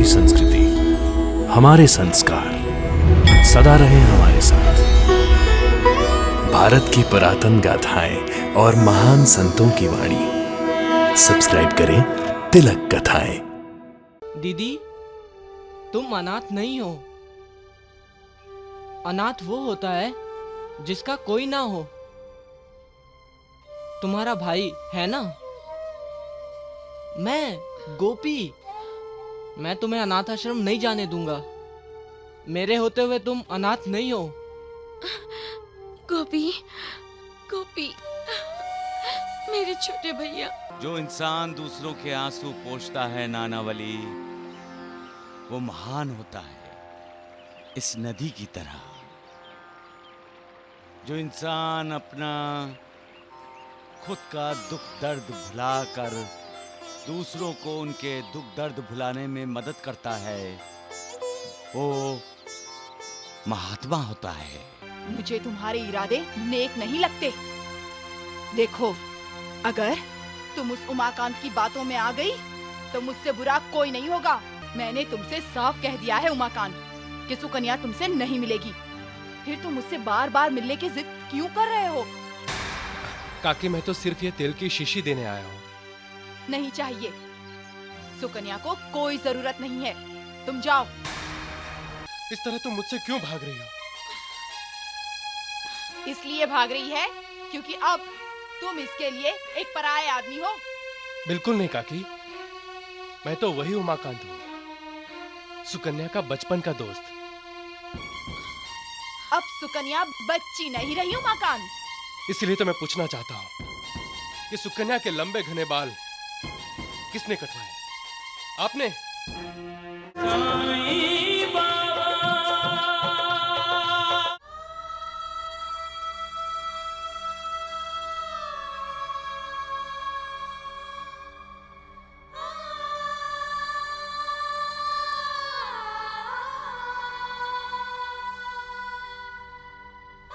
हमारी संस्कृति, हमारे संस्कार सदा रहे हमारे साथ। भारत की पुरातन गाथाएं और महान संतों की वाणी। सब्सक्राइब करें तिलक कथाएं। दीदी, तुम अनाथ नहीं हो। अनाथ वो होता है जिसका कोई ना हो। तुम्हारा भाई है ना, मैं गोपी। मैं तुम्हें अनाथ आश्रम नहीं जाने दूंगा। मेरे होते हुए तुम अनाथ नहीं हो। गोपी, गोपी, मेरे छोटे भैया। जो इंसान दूसरों के आंसू पोंछता है नानावली, वो महान होता है इस नदी की तरह। जो इंसान अपना खुद का दुख दर्द भुलाकर दूसरों को उनके दुख दर्द भुलाने में मदद करता है, वो महात्मा होता है। मुझे तुम्हारे इरादे नेक नहीं लगते। देखो, अगर तुम उस उमाकांत की बातों में आ गई तो मुझसे बुरा कोई नहीं होगा। मैंने तुमसे साफ कह दिया है उमाकांत कि सुकन्या तुमसे नहीं मिलेगी। फिर तुम मुझसे बार बार मिलने की जिद क्यों कर रहे हो? काकी, मैं तो सिर्फ ये तेल की शीशी देने आया हूँ। नहीं चाहिए। सुकन्या को कोई जरूरत नहीं है। तुम जाओ। इस तरह तुम मुझसे क्यों भाग रही हो? इसलिए भाग रही है क्योंकि अब तुम इसके लिए एक पराये आदमी हो। बिल्कुल नहीं काकी, मैं तो वही उमाकांत हूँ, सुकन्या का बचपन का दोस्त। अब सुकन्या बच्ची नहीं रही उमाकांत। इसलिए तो मैं पूछना चाहता हूँ कि सुकन्या के लंबे घने बाल किसने कटवाए? आपने?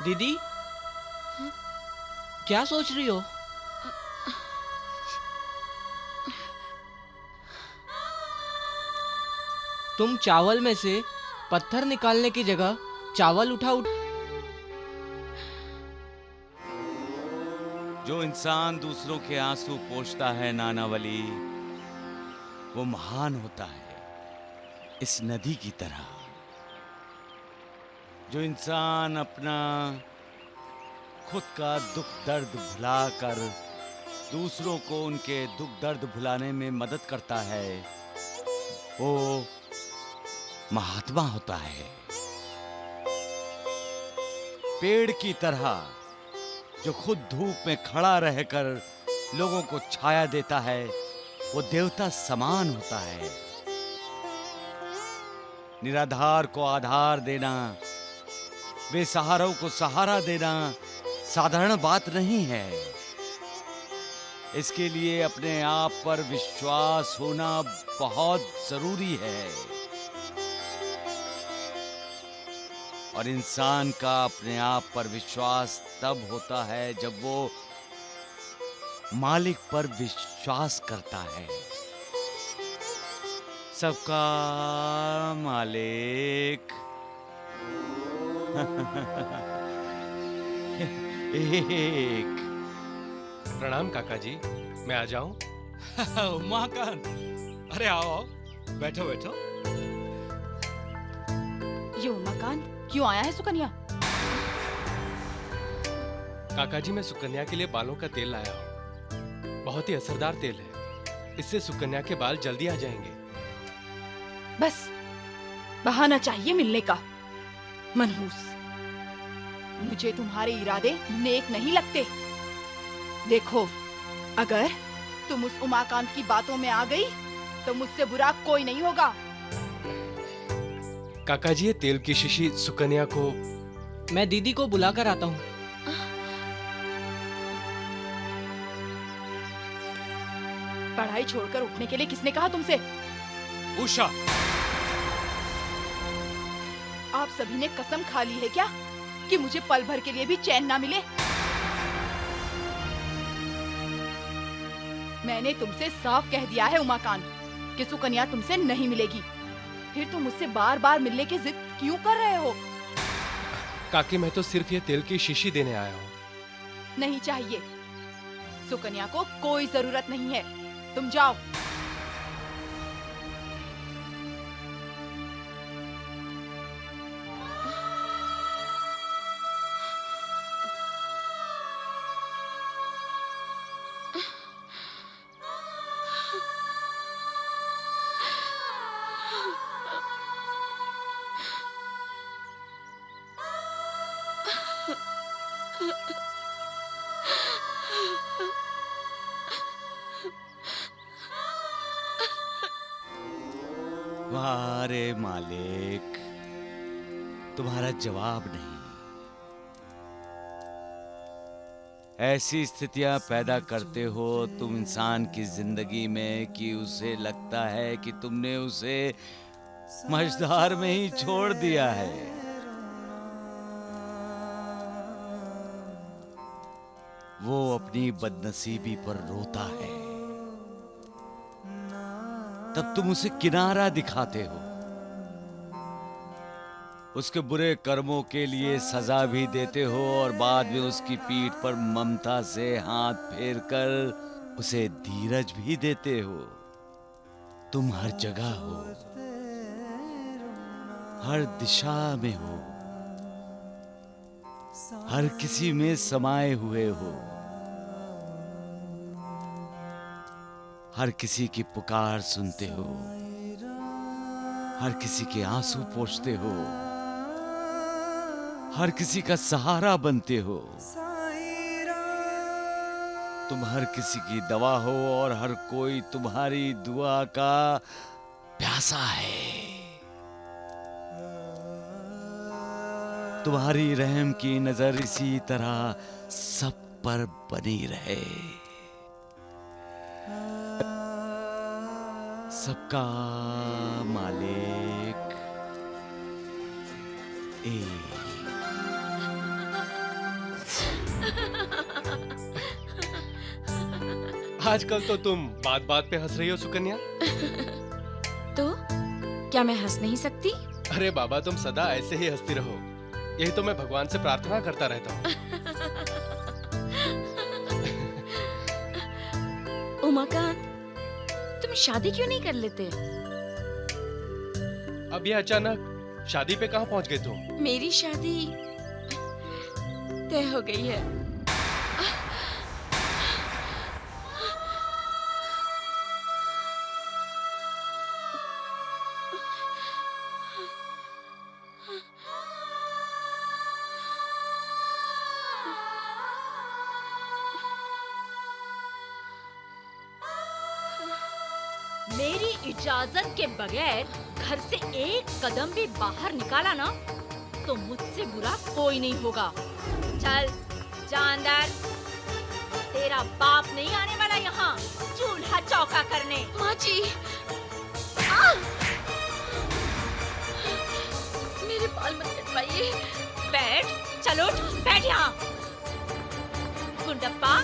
दीदी, क्या सोच रही हो? तुम चावल में से पत्थर निकालने की जगह चावल उठा। जो इंसान दूसरों के आंसू पोंछता है नानावली, वो महान होता है इस नदी की तरह। जो इंसान अपना खुद का दुख दर्द भुलाकर दूसरों को उनके दुख दर्द भुलाने में मदद करता है, वो महात्मा होता है। पेड़ की तरह जो खुद धूप में खड़ा रहकर लोगों को छाया देता है, वो देवता समान होता है। निराधार को आधार देना, बेसहारों को सहारा देना साधारण बात नहीं है। इसके लिए अपने आप पर विश्वास होना बहुत जरूरी है। और इंसान का अपने आप पर विश्वास तब होता है जब वो मालिक पर विश्वास करता है। सबका मालिक एक। प्रणाम काका जी, मैं आ जाऊं? उमाकांत, अरे आओ आओ, बैठो बैठो। ये उमाकांत क्यों आया है सुकन्या? काका जी, मैं सुकन्या के लिए बालों का तेल लाया हूँ। बहुत ही असरदार तेल है। इससे सुकन्या के बाल जल्दी आ जाएंगे। बस बहाना चाहिए मिलने का। मनहूस, मुझे तुम्हारे इरादे नेक नहीं लगते। देखो, अगर तुम उस उमाकांत की बातों में आ गई तो मुझसे बुरा कोई नहीं होगा। काका जी, ये तेल की शीशी सुकन्या को। मैं दीदी को बुला कर आता हूँ। पढ़ाई छोड़कर उठने के लिए किसने कहा तुमसे? उषा, आप सभी ने कसम खा ली है क्या कि मुझे पल भर के लिए भी चैन ना मिले? मैंने तुमसे साफ कह दिया है उमाकांत कि सुकन्या तुमसे नहीं मिलेगी। फिर तुम मुझसे बार बार मिलने की जिद क्यों कर रहे हो? काकी मैं तो सिर्फ ये तेल की शीशी देने आया हूँ। नहीं चाहिए। सुकन्या को कोई जरूरत नहीं है। तुम जाओ। वाह रे मालिक, तुम्हारा जवाब नहीं। ऐसी स्थितियां पैदा करते हो तुम इंसान की जिंदगी में कि उसे लगता है कि तुमने उसे मझधार में ही छोड़ दिया है। वो अपनी बदनसीबी पर रोता है, तब तुम उसे किनारा दिखाते हो। उसके बुरे कर्मों के लिए सजा भी देते हो और बाद में उसकी पीठ पर ममता से हाथ फेरकर उसे धीरज भी देते हो। तुम हर जगह हो, हर दिशा में हो, हर किसी में समाये हुए हो। हर किसी की पुकार सुनते हो, हर किसी के आंसू पोंछते हो, हर किसी का सहारा बनते हो। तुम हर किसी की दवा हो और हर कोई तुम्हारी दुआ का प्यासा है। तुम्हारी रहम की नजर इसी तरह सब पर बनी रहे। सबका मालिक एक। आजकल तो तुम बात बात पे हंस रही हो सुकन्या। तो क्या मैं हंस नहीं सकती? अरे बाबा, तुम सदा ऐसे ही हंसती रहो, यही तो मैं भगवान से प्रार्थना करता रहता हूँ। उमाकांत, तुम शादी क्यों नहीं कर लेते? अब ये अचानक शादी पे कहाँ पहुँच गए तुम? मेरी शादी तय हो गई है। मेरी इजाजत के बगैर घर से एक कदम भी बाहर निकाला ना तो मुझसे बुरा कोई नहीं होगा। चल जा अंदर, तेरा बाप नहीं आने वाला यहाँ चूल्हा चौका करने। माँ जी, मेरे बाल मत कटवाइए। बैठ, चलो बैठ यहाँ। गुंडप्पा,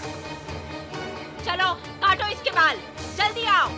चलो काटो इसके बाल, जल्दी आओ।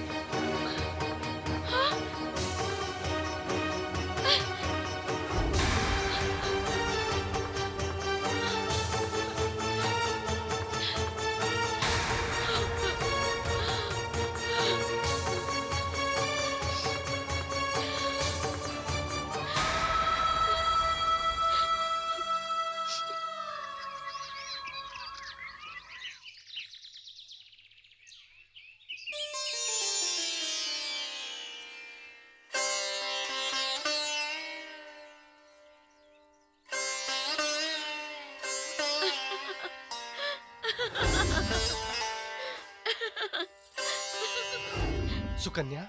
सुकन्या,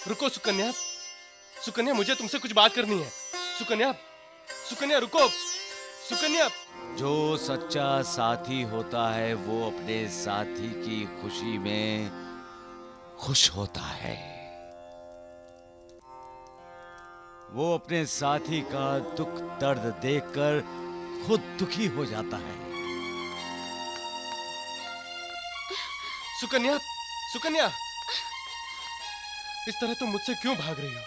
रुको सुकन्या। सुकन्या, मुझे तुमसे कुछ बात करनी है। सुकन्या, सुकन्या रुको। सुकन्या। जो सच्चा साथी होता है वो अपने साथी की खुशी में खुश होता है। वो अपने साथी का दुख दर्द देखकर खुद दुखी हो जाता है। सुकन्या, सुकन्या, इस तरह तुम मुझसे क्यों भाग रही हो?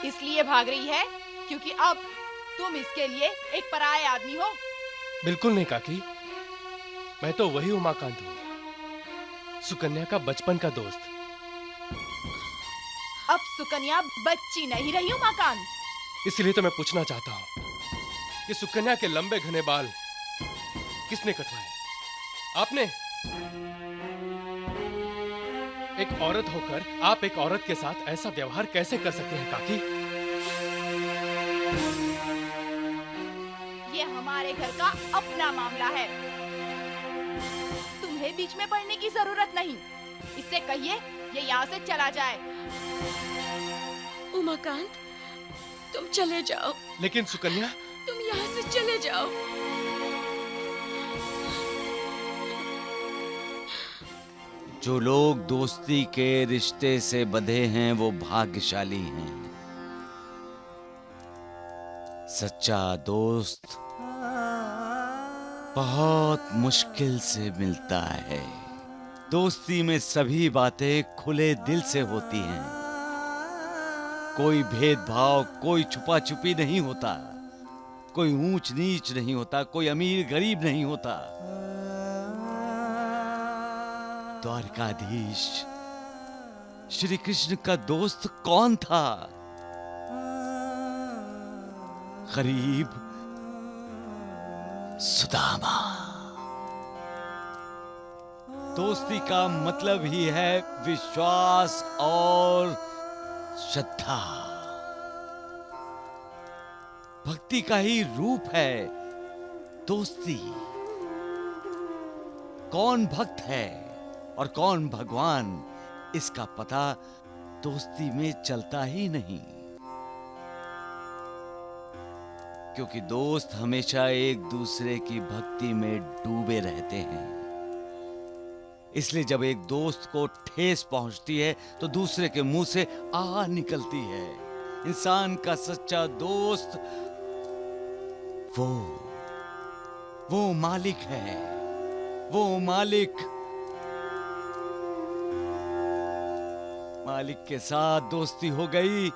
इसलिए भाग रही है क्योंकि अब तुम इसके लिए एक पराये आदमी हो। बिल्कुल नहीं काकी, मैं तो वही उमाकांत हूँ, सुकन्या का बचपन का दोस्त। अब सुकन्या बच्ची नहीं रही उमाकांत। इसलिए तो मैं पूछना चाहता हूँ कि सुकन्या के लंबे घने बाल किसने कटवाए? आपने? एक औरत होकर आप एक औरत के साथ ऐसा व्यवहार कैसे कर सकते हैं काकी? ये हमारे घर का अपना मामला है, तुम्हें बीच में पड़ने की जरूरत नहीं। इससे कहिए ये यहाँ से चला जाए। उमाकांत, तुम चले जाओ। लेकिन सुकन्या, तुम यहाँ से चले जाओ। जो लोग दोस्ती के रिश्ते से बंधे हैं वो भाग्यशाली हैं। सच्चा दोस्त बहुत मुश्किल से मिलता है। दोस्ती में सभी बातें खुले दिल से होती हैं। कोई भेदभाव, कोई छुपा छुपी नहीं होता, कोई ऊंच नीच नहीं होता, कोई अमीर गरीब नहीं होता। द्वारकाधीश श्री कृष्ण का दोस्त कौन था? गरीब सुदामा। दोस्ती का मतलब ही है विश्वास और श्रद्धा। भक्ति का ही रूप है दोस्ती। कौन भक्त है और कौन भगवान, इसका पता दोस्ती में चलता ही नहीं, क्योंकि दोस्त हमेशा एक दूसरे की भक्ति में डूबे रहते हैं। इसलिए जब एक दोस्त को ठेस पहुंचती है तो दूसरे के मुंह से आह निकलती है। इंसान का सच्चा दोस्त वो मालिक है, वो मालिक के साथ दोस्ती हो गई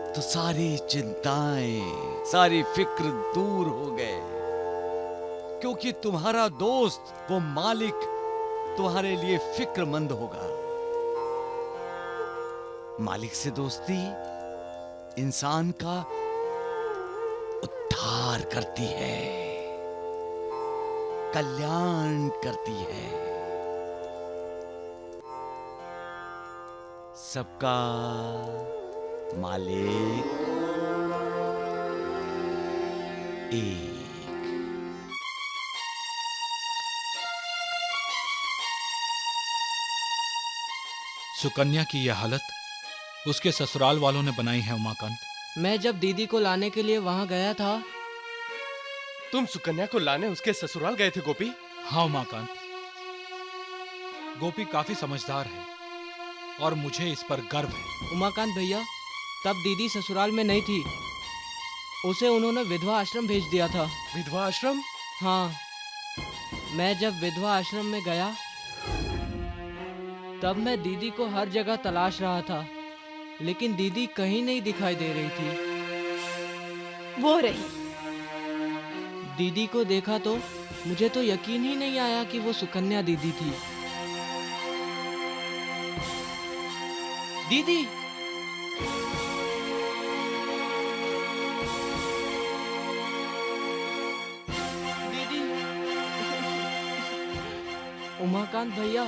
तो सारी चिंताएं, सारी फिक्र दूर हो गए, क्योंकि तुम्हारा दोस्त, वो मालिक तुम्हारे लिए फिक्रमंद होगा। मालिक से दोस्ती इंसान का उद्धार करती है, कल्याण करती है। सबका मालिक एक। सुकन्या की यह हालत उसके ससुराल वालों ने बनाई है उमाकांत। मैं जब दीदी को लाने के लिए वहां गया था। तुम सुकन्या को लाने उसके ससुराल गए थे गोपी? हाँ उमाकांत, गोपी काफी समझदार है और मुझे इस पर गर्व है। उमाकांत भैया, तब दीदी ससुराल में नहीं थी, उसे उन्होंने विधवा आश्रम भेज दिया था। विधवा आश्रम? हाँ, मैं जब विधवा आश्रम में गया तब मैं दीदी को हर जगह तलाश रहा था, लेकिन दीदी कहीं नहीं दिखाई दे रही थी। वो रही। दीदी को देखा तो मुझे तो यकीन ही नहीं आया कि वो सुकन्या दीदी थी। दीदी! दीदी! उमाकांत भैया,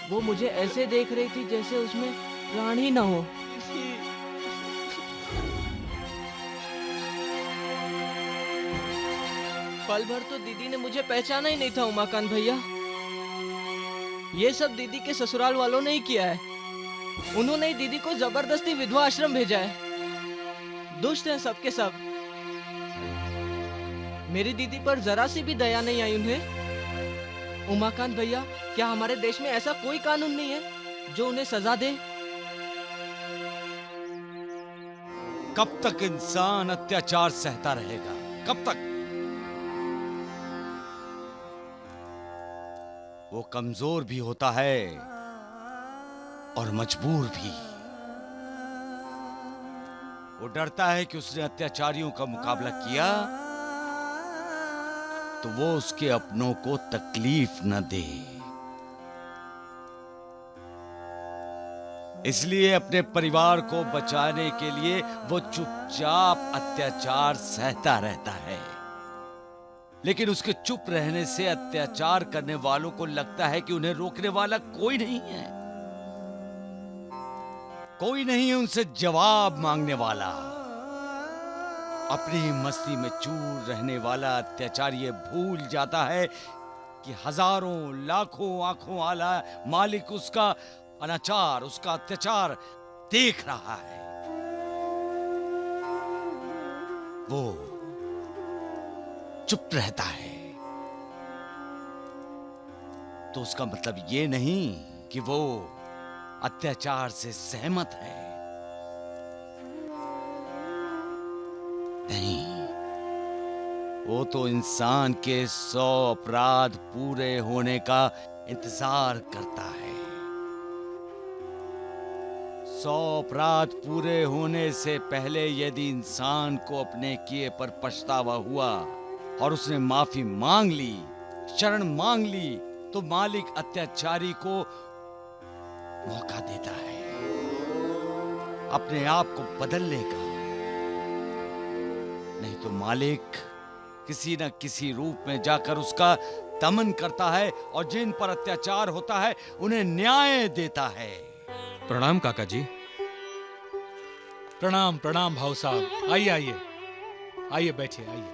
वो मुझे ऐसे देख रही थी जैसे उसमें प्राण ही ना हो। पल भर तो दीदी ने मुझे पहचाना ही नहीं था उमाकांत भैया। ये सब दीदी के ससुराल वालों ने ही किया है। उन्होंने ही दीदी को जबरदस्ती विधवा आश्रम भेजा है। दुष्ट हैं सबके सब। मेरी दीदी पर जरा सी भी दया नहीं आई उन्हें। उमाकांत भैया, क्या हमारे देश में ऐसा कोई कानून नहीं है जो उन्हें सजा दे? कब तक इंसान अत्याचार सहता रहेगा? कब तक? वो कमजोर भी होता है और मजबूर भी। वो डरता है कि उसने अत्याचारियों का मुकाबला किया तो वो उसके अपनों को तकलीफ न दे। इसलिए अपने परिवार को बचाने के लिए वो चुपचाप अत्याचार सहता रहता है। लेकिन उसके चुप रहने से अत्याचार करने वालों को लगता है कि उन्हें रोकने वाला कोई नहीं है, कोई नहीं है उनसे जवाब मांगने वाला। अपनी मस्ती में चूर रहने वाला अत्याचारी ये भूल जाता है कि हजारों लाखों आंखों वाला मालिक उसका अनाचार, उसका अत्याचार देख रहा है। वो चुप रहता है तो उसका मतलब ये नहीं कि वो अत्याचार से सहमत है। नहीं, वो तो इंसान के 100 अपराध पूरे होने का इंतजार करता है। 100 अपराध पूरे होने से पहले यदि इंसान को अपने किए पर पछतावा हुआ और उसने माफी मांग ली, शरण मांग ली, तो मालिक अत्याचारी को मौका देता है अपने आप को बदलने का। नहीं तो मालिक किसी न किसी रूप में जाकर उसका दमन करता है और जिन पर अत्याचार होता है उन्हें न्याय देता है। प्रणाम काका जी। प्रणाम प्रणाम भाऊ साहब। आइए आइए आइए, बैठिए आइए।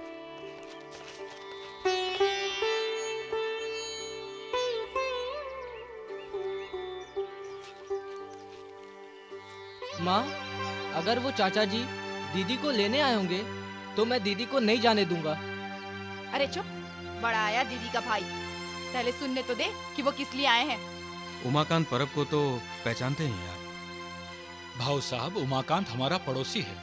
माँ, अगर वो चाचा जी दीदी को लेने आए होंगे तो मैं दीदी को नहीं जाने दूंगा। अरे चुप, बड़ा आया दीदी का भाई। पहले सुनने तो दे कि वो किस लिए आए हैं। उमाकांत परब को तो पहचानते हैं आप। भाऊ साहब, उमाकांत हमारा पड़ोसी है,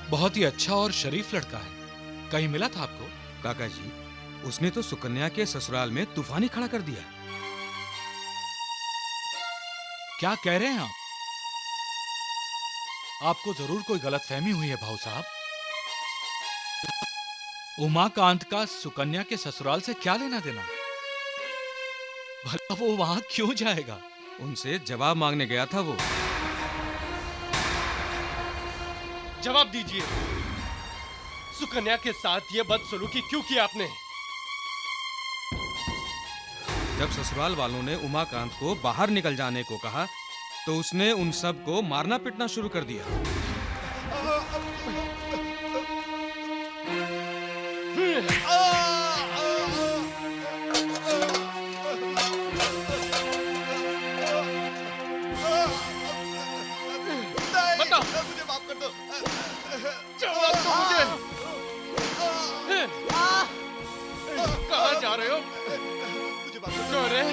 बहुत ही अच्छा और शरीफ लड़का है। कहीं मिला था आपको? काका जी, उसने तो सुकन्या के ससुराल में तूफान ही खड़ा कर दिया। क्या कह रहे हैं आप? आपको जरूर कोई गलतफहमी हुई है भाऊ साहब। उमाकांत का सुकन्या के ससुराल से क्या लेना देना? भला वो वहां क्यों जाएगा? उनसे जवाब मांगने गया था वो। जवाब दीजिए, सुकन्या के साथ ये बदसलूकी क्यों किया आपने? जब ससुराल वालों ने उमाकांत को बाहर निकल जाने को कहा तो उसने उन सब को मारना पीटना शुरू कर दिया। बताओ, मुझे माफ कर दो। जवाब दो मुझे। कहाँ जा रहे हो? मुझे माफ कर दो। रे,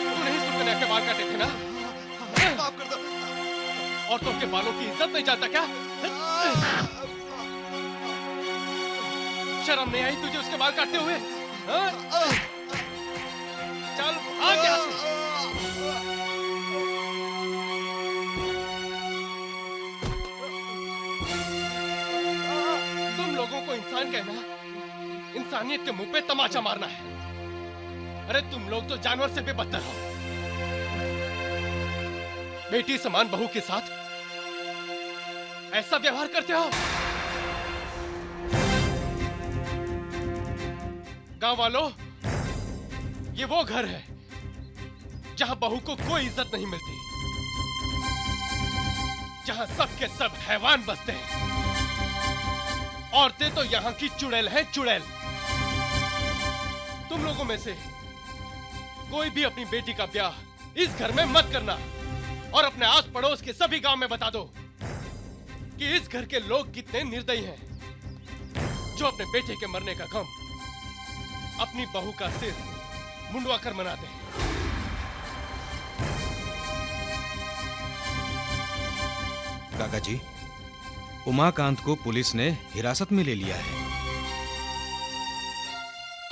तूने ही सुकन्या के बाल काटे थे ना? माफ कर दो। औरतों के बालों की इज्जत नहीं जानता क्या? शर्म नहीं आई तुझे उसके बाल काटते हुए? चल भाग यहाँ से। तुम लोगों को इंसान कहना इंसानियत के मुंह पे तमाचा मारना है। अरे तुम लोग तो जानवर से भी बदतर हो। बेटी समान बहू के साथ ऐसा व्यवहार करते हो। गांव वालों, ये वो घर है जहां बहू को कोई इज्जत नहीं मिलती, जहां सब के सब हैवान बसते हैं। औरतें तो यहां की चुड़ैल हैं, चुड़ैल। तुम लोगों में से कोई भी अपनी बेटी का ब्याह इस घर में मत करना और अपने आस पड़ोस के सभी गांव में बता दो कि इस घर के लोग कितने निर्दयी हैं, जो अपने बेटे के मरने का गम अपनी बहू का सिर मुंडवा कर मनाते हैं। काका जी, उमाकांत को पुलिस ने हिरासत में ले लिया है।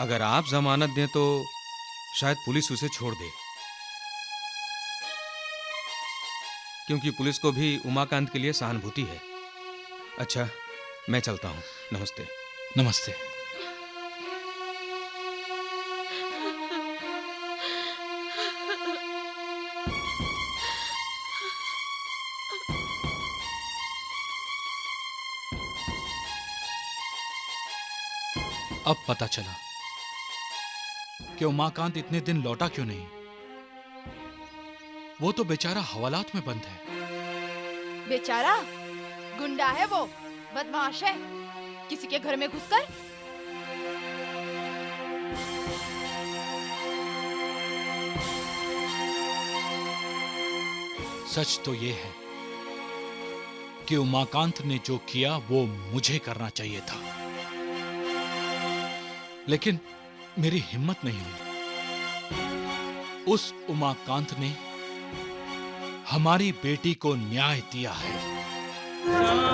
अगर आप जमानत दें तो शायद पुलिस उसे छोड़ दे, क्योंकि पुलिस को भी उमाकांत के लिए सहानुभूति है। अच्छा, मैं चलता हूं। नमस्ते। नमस्ते। अब पता चला कि उमाकांत इतने दिन लौटा क्यों नहीं। वो तो बेचारा हवालात में बंद है। बेचारा गुंडा है वो, बदमाश है, किसी के घर में घुसकर सच तो ये है कि उमाकांत ने जो किया वो मुझे करना चाहिए था, लेकिन मेरी हिम्मत नहीं हुई। उस उमाकांत ने हमारी बेटी को न्याय दिया है।